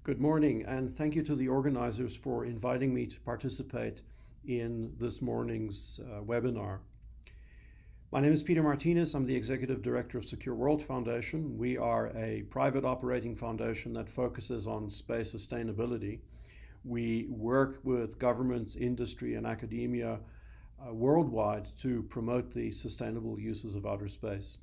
Good morning, and thank you to the organizers for inviting me to participate in this morning's webinar. My name is Peter Martinez. I'm the Executive Director of Secure World Foundation. We are a private operating foundation that focuses on space sustainability. We work with governments, industry, and academia worldwide to promote the sustainable uses of outer space.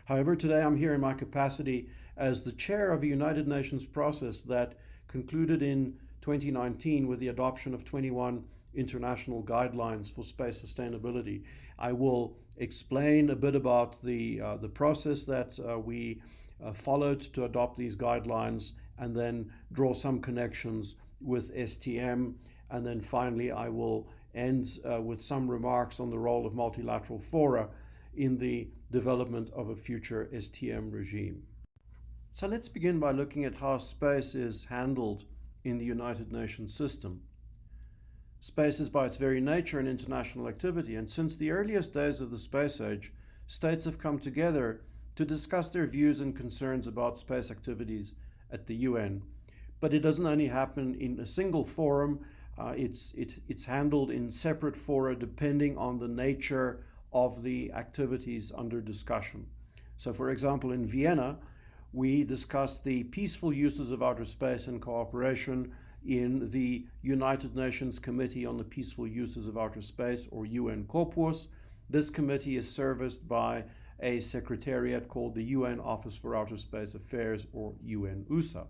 However, today I'm here in my capacity as the chair of a United Nations process that concluded in 2019 with the adoption of 21 international guidelines for space sustainability. I will explain a bit about the process that we followed to adopt these guidelines, and then draw some connections with STM. And then finally, I will end with some remarks on the role of multilateral fora in the development of a future STM regime. So let's begin by looking at how space is handled in the United Nations system. Space is by its very nature an international activity, and since the earliest days of the space age, states have come together to discuss their views and concerns about space activities at the UN. But it doesn't only happen in a single forum, it's handled in separate fora depending on the nature of the activities under discussion. So for example, in Vienna, we discussed the peaceful uses of outer space and cooperation in the United Nations Committee on the Peaceful Uses of Outer Space, or UN COPUOS. This committee is serviced by a secretariat called the UN Office for Outer Space Affairs, or UN-USA.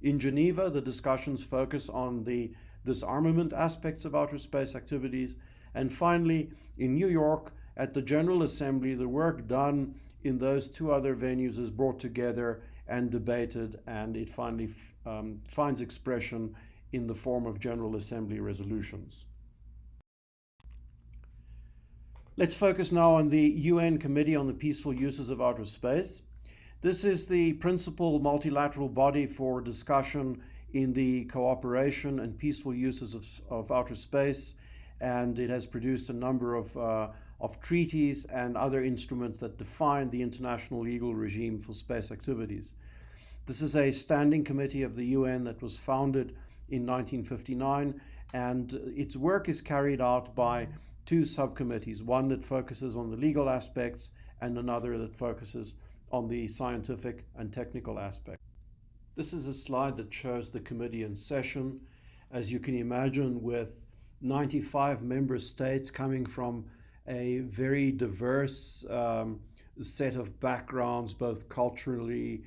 In Geneva, the discussions focus on the disarmament aspects of outer space activities. And finally, in New York, at the General Assembly, the work done in those two other venues is brought together and debated, and it finally finds expression in the form of General Assembly resolutions. Let's focus now on the UN Committee on the Peaceful Uses of Outer Space. This is the principal multilateral body for discussion in the cooperation and peaceful uses of outer space, and it has produced a number of treaties and other instruments that define the international legal regime for space activities. This is a standing committee of the UN that was founded in 1959, and its work is carried out by two subcommittees, one that focuses on the legal aspects and another that focuses on the scientific and technical aspects. This is a slide that shows the committee in session. As you can imagine, with 95 member states coming from a very diverse set of backgrounds, both culturally,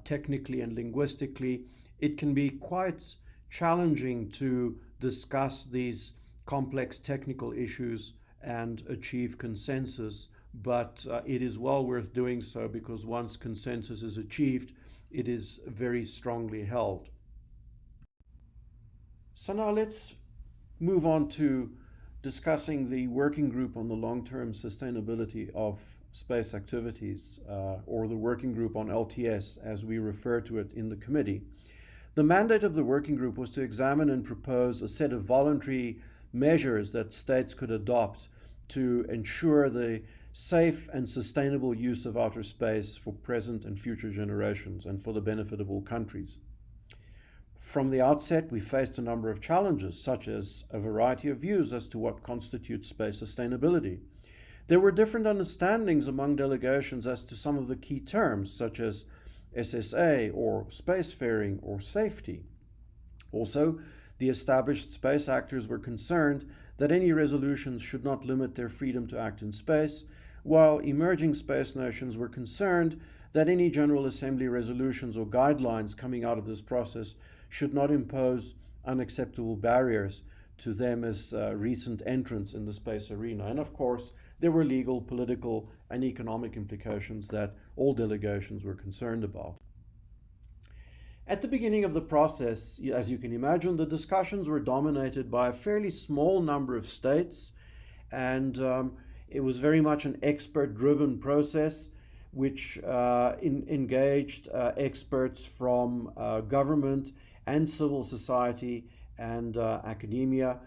technically, and linguistically, it can be quite challenging to discuss these complex technical issues and achieve consensus, but it is well worth doing so, because once consensus is achieved, it is very strongly held. So now let's move on to discussing the working group on the long-term sustainability of space activities, or the working group on LTS, as we refer to it in the committee. The mandate of the working group was to examine and propose a set of voluntary measures that states could adopt to ensure the safe and sustainable use of outer space for present and future generations, and for the benefit of all countries. From the outset, we faced a number of challenges, such as a variety of views as to what constitutes space sustainability. There were different understandings among delegations as to some of the key terms, such as SSA, or spacefaring, or safety. Also, the established space actors were concerned that any resolutions should not limit their freedom to act in space, while emerging space nations were concerned that any General Assembly resolutions or guidelines coming out of this process should not impose unacceptable barriers to them as recent entrants in the space arena. And of course, there were legal, political, and economic implications that all delegations were concerned about. At the beginning of the process, as you can imagine, the discussions were dominated by a fairly small number of states, and it was very much an expert-driven process, which engaged experts from government and civil society and academia.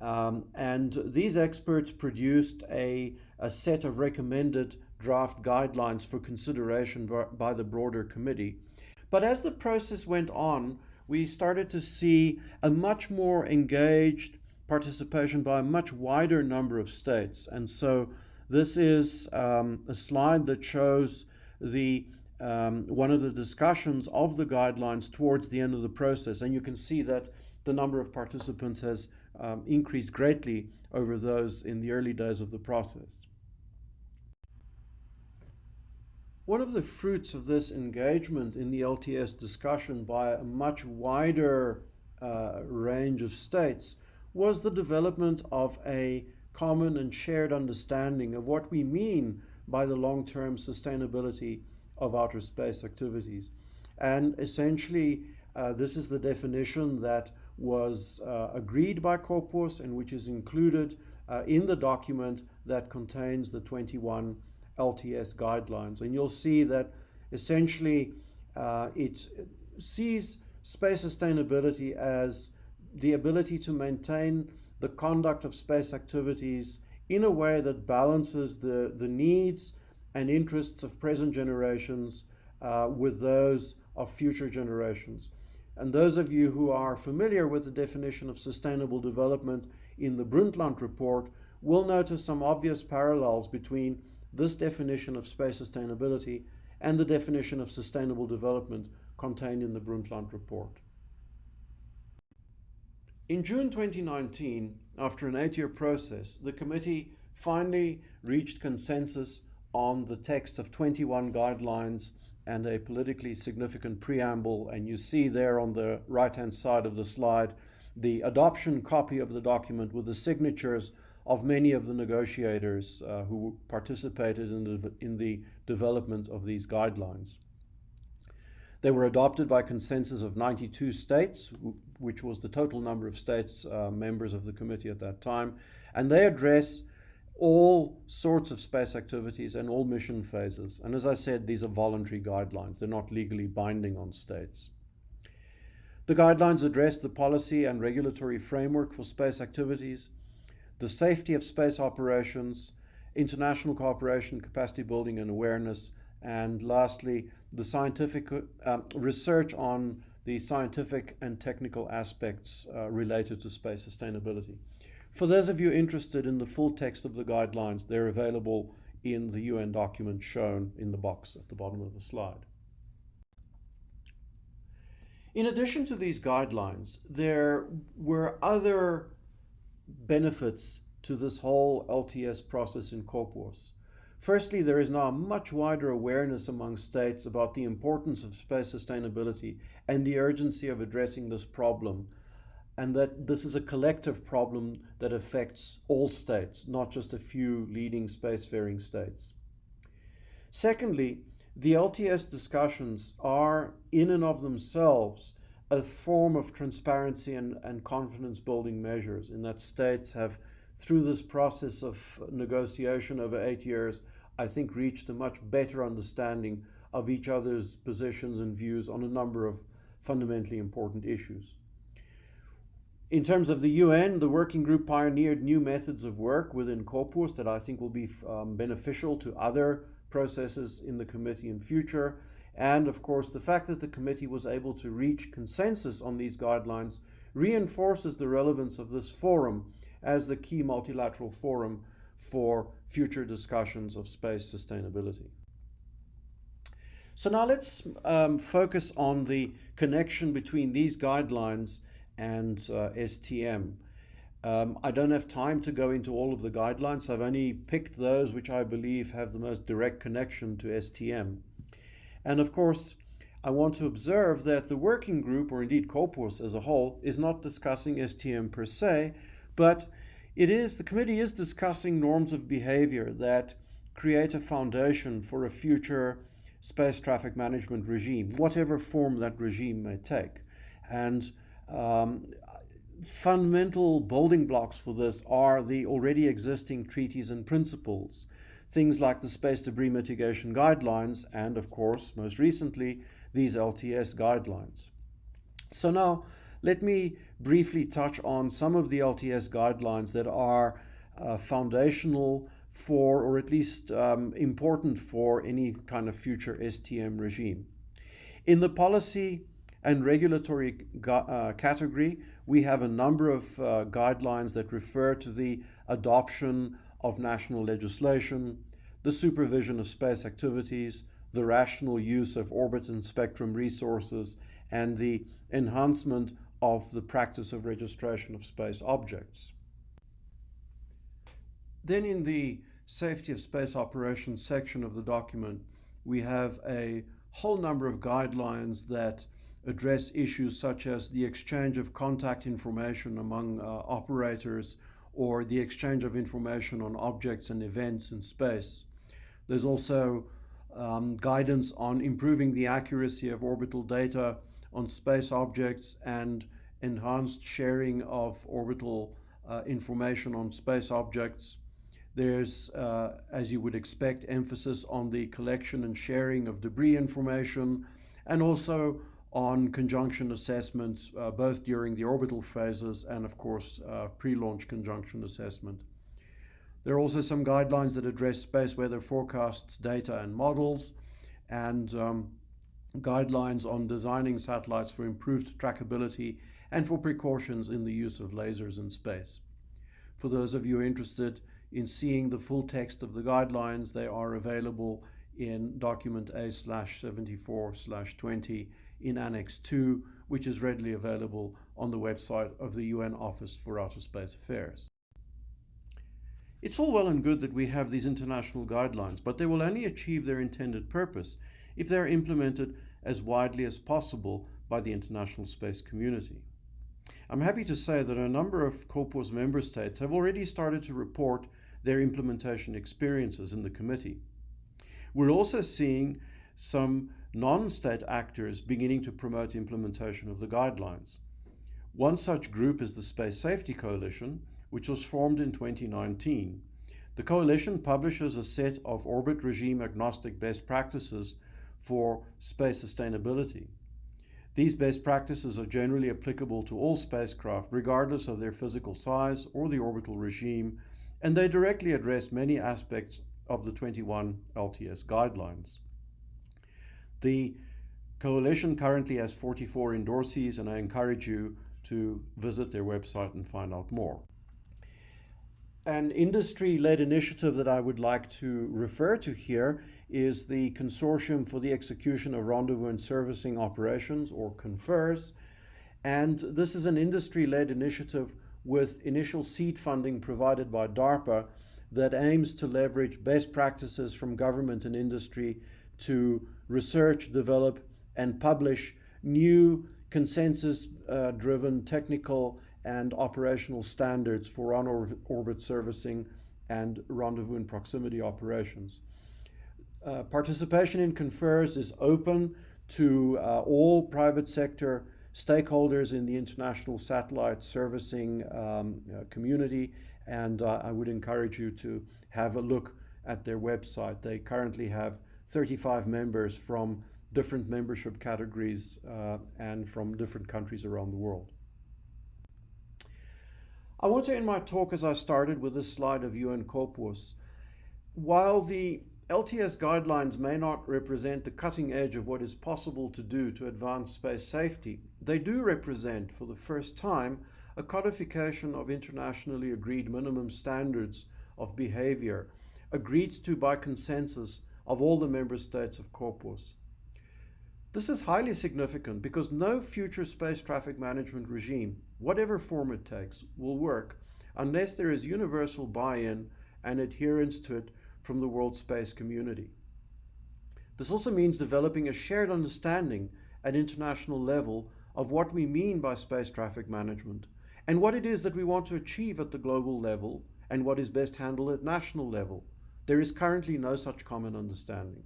And these experts produced a set of recommended draft guidelines for consideration by the broader committee. But as the process went on, we started to see a much more engaged participation by a much wider number of states. And so this is a slide that shows the one of the discussions of the guidelines towards the end of the process. And you can see that the number of participants has increased greatly over those in the early days of the process. One of the fruits of this engagement in the LTS discussion by a much wider range of states was the development of a common and shared understanding of what we mean by the long-term sustainability of outer space activities. And essentially, this is the definition that was agreed by COPUOS and which is included in the document that contains the 21 LTS guidelines. And you'll see that essentially it sees space sustainability as the ability to maintain the conduct of space activities in a way that balances the needs and interests of present generations with those of future generations. And those of you who are familiar with the definition of sustainable development in the Brundtland report will notice some obvious parallels between this definition of space sustainability and the definition of sustainable development contained in the Brundtland report. In June 2019, after an 8-year process, the committee finally reached consensus on the text of 21 guidelines and a politically significant preamble. And you see there on the right-hand side of the slide the adoption copy of the document with the signatures of many of the negotiators who participated in the development of these guidelines. They were adopted by consensus of 92 states, which was the total number of states members of the committee at that time, and they address all sorts of space activities and all mission phases. And as I said, these are voluntary guidelines. They're not legally binding on states. The guidelines address the policy and regulatory framework for space activities, the safety of space operations, international cooperation, capacity building and awareness, and lastly, the scientific research on the scientific and technical aspects related to space sustainability. For those of you interested in the full text of the guidelines, they're available in the UN document shown in the box at the bottom of the slide. In addition to these guidelines, there were other benefits to this whole LTS process in COPUOS. Firstly, there is now a much wider awareness among states about the importance of space sustainability and the urgency of addressing this problem, and that this is a collective problem that affects all states, not just a few leading spacefaring states. Secondly, the LTS discussions are, in and of themselves, a form of transparency and confidence building measures, in that states have, through this process of negotiation over 8 years, I think reached a much better understanding of each other's positions and views on a number of fundamentally important issues. In terms of the UN, the working group pioneered new methods of work within COPUOS that I think will be beneficial to other processes in the committee in future. And of course, the fact that the committee was able to reach consensus on these guidelines reinforces the relevance of this forum as the key multilateral forum for future discussions of space sustainability. So now let's focus on the connection between these guidelines and STM. I don't have time to go into all of the guidelines. I've only picked those which I believe have the most direct connection to STM. And of course, I want to observe that the working group, or indeed COPUOS as a whole, is not discussing STM per se, but the committee is discussing norms of behavior that create a foundation for a future space traffic management regime, whatever form that regime may take. And fundamental building blocks for this are the already existing treaties and principles, things like the Space Debris Mitigation Guidelines and, of course, most recently, these LTS guidelines. So now, let me briefly touch on some of the LTS guidelines that are foundational for, or at least important for, any kind of future STM regime. In the policy And regulatory category, we have a number of guidelines that refer to the adoption of national legislation, the supervision of space activities, the rational use of orbit and spectrum resources, and the enhancement of the practice of registration of space objects. Then in the Safety of Space Operations section of the document, we have a whole number of guidelines that address issues such as the exchange of contact information among operators or the exchange of information on objects and events in space. There's also guidance on improving the accuracy of orbital data on space objects and enhanced sharing of orbital information on space objects. There's, as you would expect, emphasis on the collection and sharing of debris information, and also on conjunction assessment, both during the orbital phases and, of course, pre-launch conjunction assessment. There are also some guidelines that address space weather forecasts, data, and models, and guidelines on designing satellites for improved trackability and for precautions in the use of lasers in space. For those of you interested in seeing the full text of the guidelines, they are available in document A/74/20 in Annex 2, which is readily available on the website of the UN Office for Outer Space Affairs. It's all well and good that we have these international guidelines, but they will only achieve their intended purpose if they are implemented as widely as possible by the international space community. I'm happy to say that a number of COPUOS member states have already started to report their implementation experiences in the committee. We're also seeing some non-state actors beginning to promote implementation of the guidelines. One such group is the Space Safety Coalition, which was formed in 2019. The coalition publishes a set of orbit regime agnostic best practices for space sustainability. These best practices are generally applicable to all spacecraft, regardless of their physical size or the orbital regime, and they directly address many aspects of the 21 LTS guidelines. The coalition currently has 44 endorsees, and I encourage you to visit their website and find out more. An industry-led initiative that I would like to refer to here is the Consortium for the Execution of Rendezvous and Servicing Operations, or CONFERS, and this is an industry-led initiative with initial seed funding provided by DARPA that aims to leverage best practices from government and industry to research, develop, and publish new consensus-driven technical and operational standards for on-orbit servicing and rendezvous and proximity operations. Participation in CONFERS is open to all private sector stakeholders in the international satellite servicing community, and I would encourage you to have a look at their website. They currently have 35 members from different membership categories and from different countries around the world. I want to end my talk as I started with this slide of UN COPUOS. While the LTS guidelines may not represent the cutting edge of what is possible to do to advance space safety, they do represent, for the first time, a codification of internationally agreed minimum standards of behavior, agreed to by consensus of all the member states of COPUOS. This is highly significant because no future space traffic management regime, whatever form it takes, will work unless there is universal buy-in and adherence to it from the world space community. This also means developing a shared understanding at international level of what we mean by space traffic management and what it is that we want to achieve at the global level and what is best handled at national level. There is currently no such common understanding.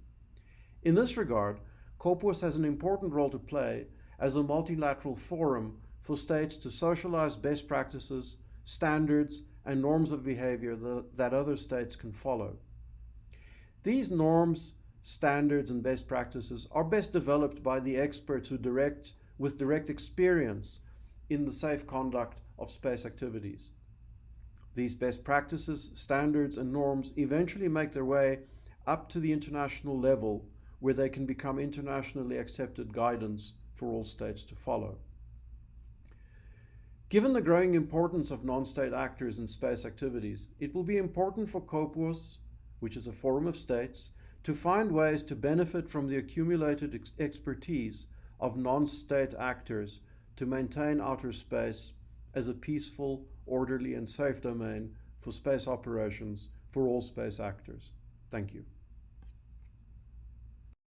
In this regard, COPUOS has an important role to play as a multilateral forum for states to socialize best practices, standards, and norms of behavior that other states can follow. These norms, standards, and best practices are best developed by the experts with direct experience in the safe conduct of space activities. These best practices, standards, and norms eventually make their way up to the international level, where they can become internationally accepted guidance for all states to follow. Given the growing importance of non-state actors in space activities, it will be important for COPUOS, which is a forum of states, to find ways to benefit from the accumulated expertise of non-state actors to maintain outer space as a peaceful, orderly, and safe domain for space operations for all space actors. Thank you.